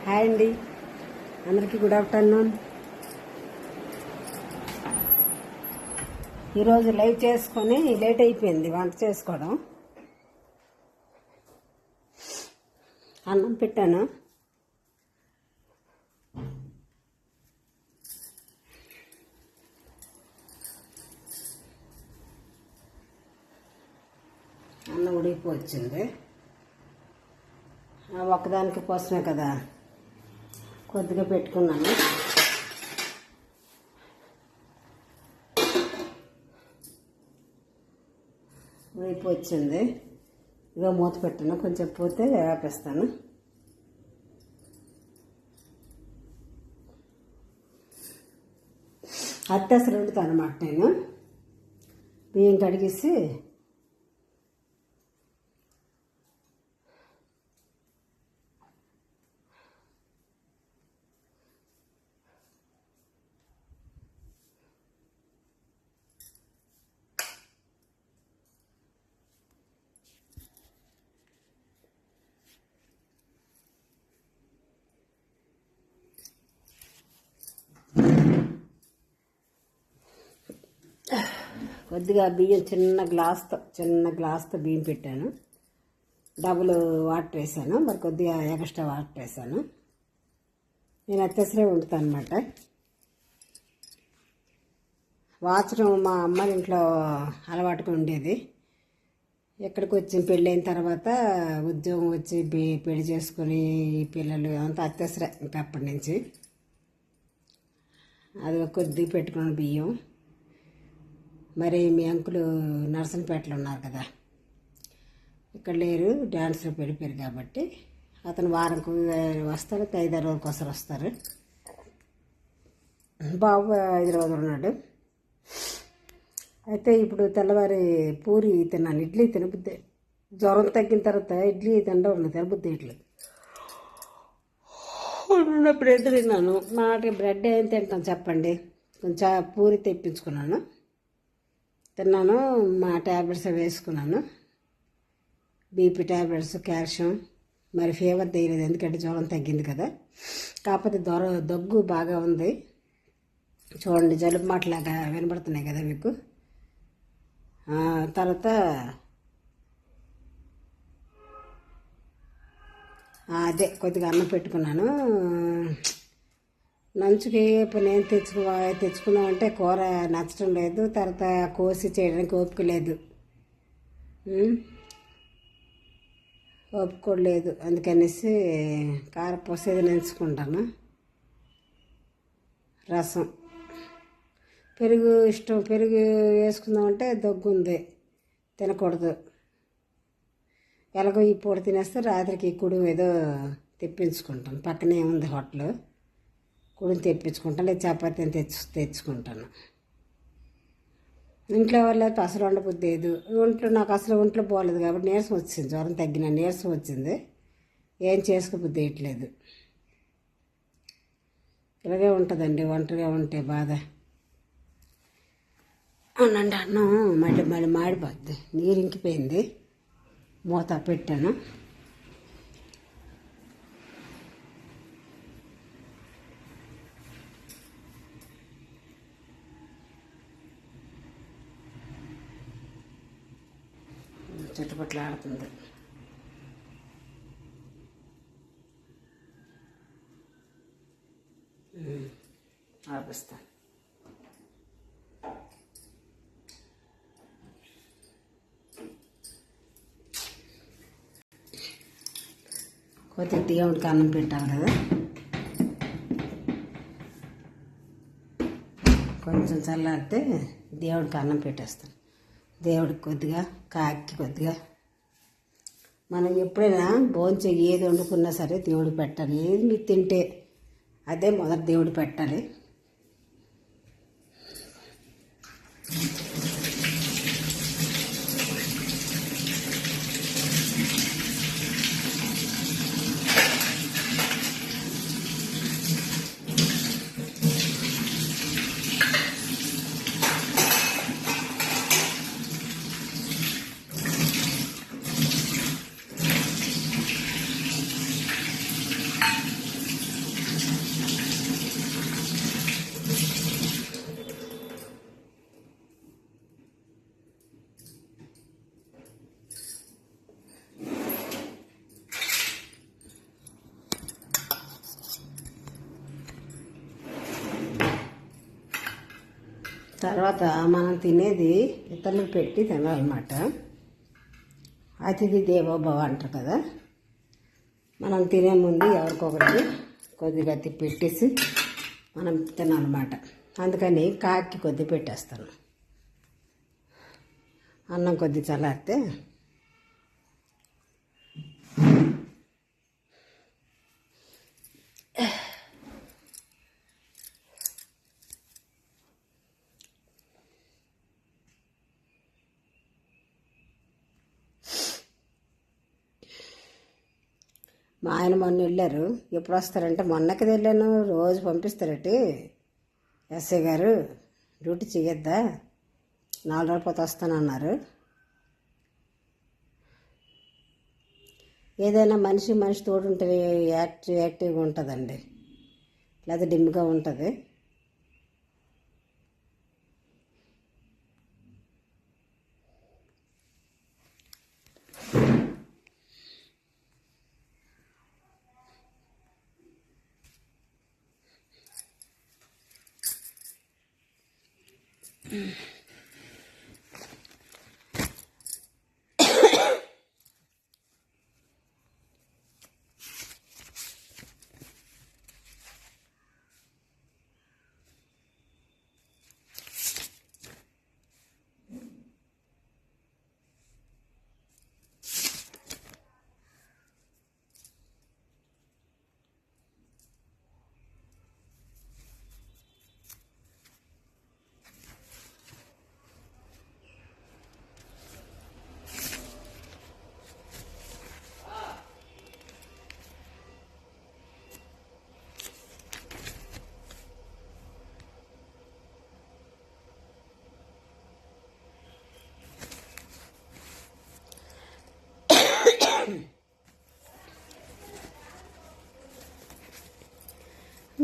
Hi అండి, అందరికీ good afternoon. ఈరోజు లైవ్ చేసుకొని లేట్ అయిపోయింది వంట చేసుకోవడం. అన్నం పెట్టాను. అన్నం ఉడికిపోవచ్చింది. ఒక్కదానికి కోసమే కదా కొద్దిగా పెట్టుకున్నాను. ఉడికిపోవచ్చింది. ఇదో మూత పెట్టాను, కొంచెం పోతే ఆపేస్తాను. అత్తేసరి వండుతాను అన్నమాట. నేను బియ్యం కడిగేసి కొద్దిగా బియ్యం చిన్న గ్లాస్తో బియ్యం పెట్టాను. డబుల్ వాటర్ వేసాను, మరి కొద్దిగా ఎక్స్ట్రా వాటర్ వేసాను. నేను అత్యవసరం వండుతాను అన్నమాట. వాచడం మా అమ్మ ఇంట్లో అలవాటుగా ఉండేది. ఎక్కడికి వచ్చి పెళ్ళైన తర్వాత ఉద్యోగం వచ్చి పెళ్లి చేసుకుని పిల్లలు అంతా అత్యవసరం ఇంకా అప్పటి నుంచి అది కొద్దిగా పెట్టుకున్నాను బియ్యం. మరి మీ అంకులు నర్సంపేటలో ఉన్నారు కదా, ఇక్కడ లేరు, డ్యాన్స్లో పెడిపోయారు కాబట్టి అతను వారంకు వస్తారు, 5-6 రోజులకు ఒకసారి వస్తారు. బాబు హైదరాబాద్ ఉన్నాడు. అయితే ఇప్పుడు తెల్లవారి పూరి తిన్నాను, ఇడ్లీ తినబుద్ది. జ్వరం తగ్గిన తర్వాత ఇడ్లీ తినడం తినబుద్ది. ఇడ్లీ బ్రెడ్ తిన్నాను. మాటకి బ్రెడ్ ఏం తింటాను చెప్పండి. కొంచెం పూరి తెప్పించుకున్నాను, తిన్నాను. మా ట్యాబ్లెట్స్ వేసుకున్నాను, బీపీ ట్యాబ్లెట్స్, కాల్షియం. మరి ఫీవర్ తీయలేదు, ఎందుకంటే జ్వరం తగ్గింది కదా. కాకపోతే దగ్గు బాగా ఉంది. చూడండి, జలుబు మాటలాగా వినబడుతున్నాయి కదా మీకు. తర్వాత అదే కొద్దిగా అన్నం పెట్టుకున్నాను. నంచుకి నేను తెచ్చుకున్నామంటే కూర నచ్చడం లేదు, తర్వాత కోసి చేయడానికి ఓపిక లేదు, ఓపుకోలేదు. అందుకనేసి కారపూస ఏదో నంచుకుంటాను. రసం, పెరుగు ఇష్టం. పెరుగు వేసుకుందామంటే దగ్గు ఉంది, తినకూడదు. ఎలాగో ఈ పూట తినేస్తే రాత్రికి కుడు ఏదో తెప్పించుకుంటాను. పక్కనే ఉంది హోటల్, కుడిని తెప్పించుకుంటాను. లేదా చపాతీని తెచ్చుకుంటాను. ఇంట్లో వాళ్ళైతే అసలు వండబుద్ధి లేదు. నాకు అసలు ఒంట్లో పోలేదు కాబట్టి నీరసం వచ్చింది. జ్వరం తగ్గిన నీరసం వచ్చింది, ఏం చేసుకోబుద్ధి వేయట్లేదు. ఇలాగే ఉంటుందండి ఒంటరిగా ఉంటే బాధ. అవునండి, అన్నం మళ్ళీ మాడిపోద్ది. నీరు ఇంకిపోయింది, మూత పెట్టాను. చుట్టుపక్కల ఆడుతుంది. ఆపిస్తాను. కొద్దిగా దేవుడికి అన్నం పెట్టాలి కదా, కొంచెం చల్లారితే దేవుడికి అన్నం పెట్టేస్తాను. దేవుడికి కొద్దిగా కాకి కొద్దిగా. మనం ఎప్పుడైనా భోంచే ఏది వండుకున్నా సరే దేవుడికి పెట్టాలి. ఏది మీరు తింటే అదే మొదట దేవుడికి పెట్టాలి. తర్వాత మనం తినేది ఇతరులకు పెట్టి తినాలన్నమాట. అతిథి దేవోభవ అంటారు కదా, మనం తినే ముందు ఎవరికొకరికి కొద్దిగా పెట్టేసి మనం తినాలన్నమాట. అందుకని కాకి కొద్ది పెట్టేస్తాను. అన్నం కొద్ది చల్లారితే మా ఆయన మొన్న వెళ్ళారు. ఎప్పుడు వస్తారంటే మొన్నకి వెళ్ళాను. రోజు పంపిస్తారటి ఎస్ఐ గారు, డ్యూటీ చేయొద్దా, 4 రోజుల పోతే వస్తానన్నారు. ఏదైనా మనిషి తోడు ఉంటే యాక్టివ్గా ఉంటుందండి, లేదా డిమ్గా ఉంటుంది.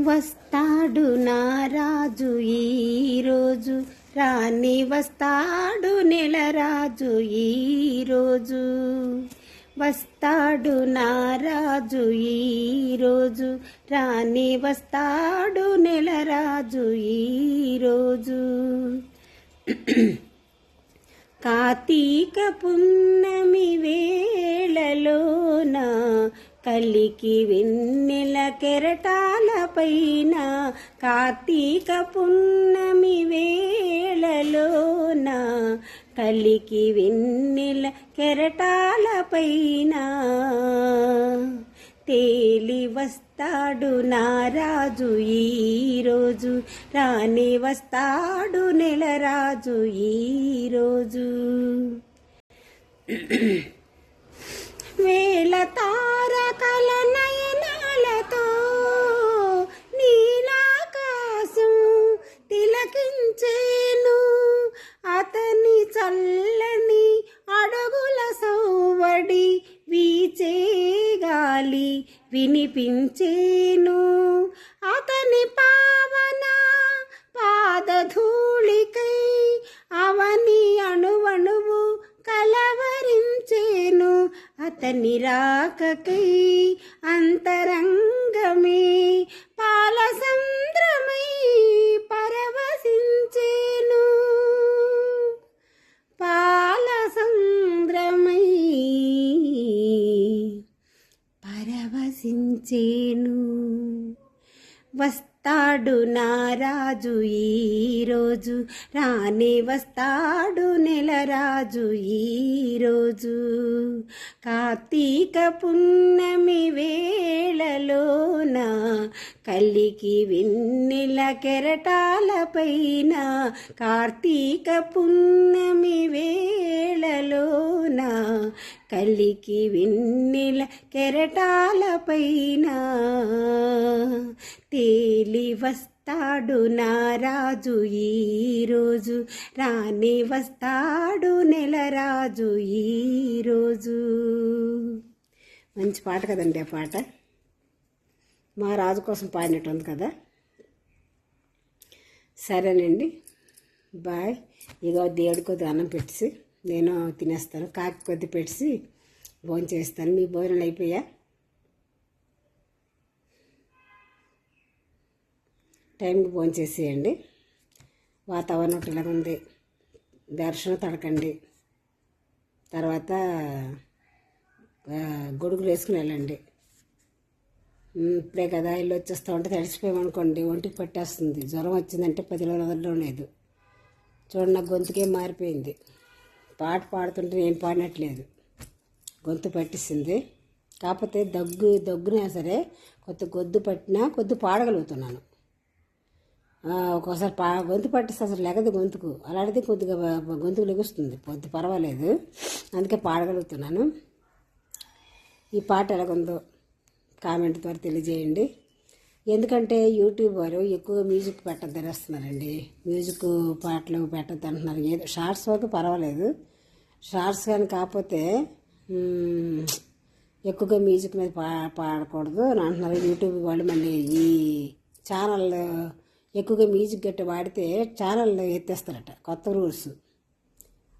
వస్తాడు నా రాజు ఈరోజు, రాని వస్తాడు నెలరాజు ఈరోజు. వస్తాడు నా రాజు ఈరోజు, రాని వస్తాడు నెలరాజు ఈరోజు. కార్తీక పున్నమి వేళలోన కలికి వెన్నెల కెరటాల పైన, కార్తీక పున్నమి వేళలోన కలికి వెన్నెల కెరటాల పైన తేలి వస్తాడు నా రాజు ఈరోజు, రాని వస్తాడు నెలరాజు ఈరోజు. వేల తారకల నయనాలతో నీలాకాశం తిలకించేను, అతని చల్లని అడుగుల సవ్వడి వీచే గాలి వినిపించేను, అతని పావన పాదధూళికై అవని అణువణువు కలవరించేను, అతని రాకకై అంతరంగమే పాలసంద్రమై పరవశించేను, పాలసంద్రమై పరవశించేను. వస్తాడు నా రాజు ఈరోజు, రాని వస్తాడు నెలరాజు ఈరోజు. కార్తీక పున్నమి వేళలోన కలికి వెన్నెల కెరటాల పైన, కార్తీక పున్నమి వేళలోన కలికి వెన్నెల కెరటాల పైన తేలి వస్తాడు నా రాజు ఈరోజు, రాని వస్తాడు నెలరాజు ఈరోజు. మంచి పాట కదండి ఆ పాట, మా రాజు కోసం పాడినట్టు ఉంది కదా. సరేనండి, బాయ్. ఇదో దేవుడి కొద్ది అన్నం పెట్టేసి నేను తినేస్తాను, కాకి కొద్ది పెట్టేసి భోజనం చేస్తాను. మీ భోజనాలు అయిపోయా? టైంకి భోజనం చేసేయండి. వాతావరణం ఇలాగ ఉంది. దర్శనం తడకండి. తర్వాత గొడుగులు వేసుకుని వెళ్ళండి. ఇప్పుడే కదా ఇల్లు వచ్చేస్తూ ఉంటే తడిసిపోయామనుకోండి ఒంటికి పట్టేస్తుంది. జ్వరం వచ్చిందంటే 10 రోజులు వదలడం లేదు. చూడండి, నాకు గొంతుకే మారిపోయింది. పాట పాడుతుంటే నేను పాడినట్లేదు, గొంతు పట్టిస్తుంది. కాకపోతే దగ్గునా సరే గొంతు పట్టినా కొద్ది పాడగలుగుతున్నాను. ఒక్కోసారి గొంతు పట్టిస్తే అసలు లెగదు గొంతుకు. అలాంటిది కొద్దిగా గొంతుకు లెగుస్తుంది, కొద్ది పర్వాలేదు, అందుకే పాడగలుగుతున్నాను. ఈ పాట ఎలాగుందో కామెంట్ ద్వారా తెలియజేయండి. ఎందుకంటే యూట్యూబ్ వారు ఎక్కువగా మ్యూజిక్ పెట్టద్దని వస్తున్నారండి. మ్యూజిక్ పాటలు పెట్టద్దు అంటున్నారు. ఏదో షార్ట్స్ వరకు పర్వాలేదు, షార్ట్స్ కానీ కాకపోతే ఎక్కువగా మ్యూజిక్ మీద పాడకూడదు అని అంటున్నారు యూట్యూబ్ వాళ్ళు. మళ్ళీ ఈ ఛానల్ ఎక్కువగా మ్యూజిక్ గట్టి వాడితే ఛానల్ ఎత్తేస్తారట, కొత్త రూల్స్.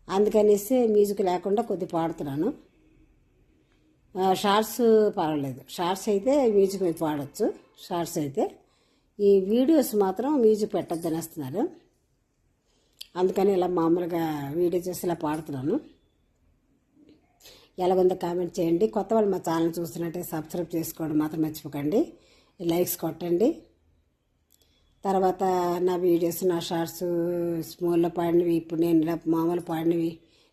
అందుకనేసి మ్యూజిక్ లేకుండా కొద్ది పాడుతున్నాను. షార్ట్స్ పర్వాలేదు, షార్ట్స్ అయితే మ్యూజిక్ మీద పాడవచ్చు. షార్ట్స్ అయితే ఈ వీడియోస్ మాత్రం మ్యూజిక్ పెట్టద్దని వస్తున్నారు. అందుకని ఇలా మామూలుగా వీడియో చేసి ఇలా పాడుతున్నాను. ఎలాగుందో కామెంట్ చేయండి. కొత్త వాళ్ళు మా ఛానల్ చూస్తున్నట్టే సబ్స్క్రైబ్ చేసుకోవడం మాత్రం మర్చిపోకండి. లైక్స్ కొట్టండి. తర్వాత నా వీడియోస్, నా షార్ట్స్, స్మూల్లో పాడినవి, ఇప్పుడు నేను ఇలా మామూలు పాడినవి,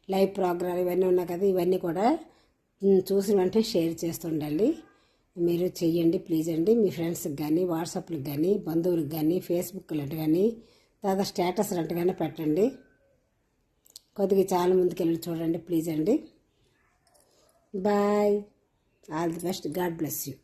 లైవ్ ప్రోగ్రామ్ ఇవన్నీ ఉన్నాయి కదా, ఇవన్నీ కూడా చూసిన వెంటనే షేర్ చేస్తుండాలి. మీరు చెయ్యండి ప్లీజ్ అండి. మీ ఫ్రెండ్స్కి కానీ, వాట్సాప్లకు కానీ, బంధువులకు కానీ, ఫేస్బుక్లు అంటే కానీ, తర్వాత స్టేటస్ అంటే కానీ పెట్టండి. కొద్దిగా చాలా ముందుకెళ్ళి చూడండి ప్లీజ్ అండి. Bye. All the best. God bless you.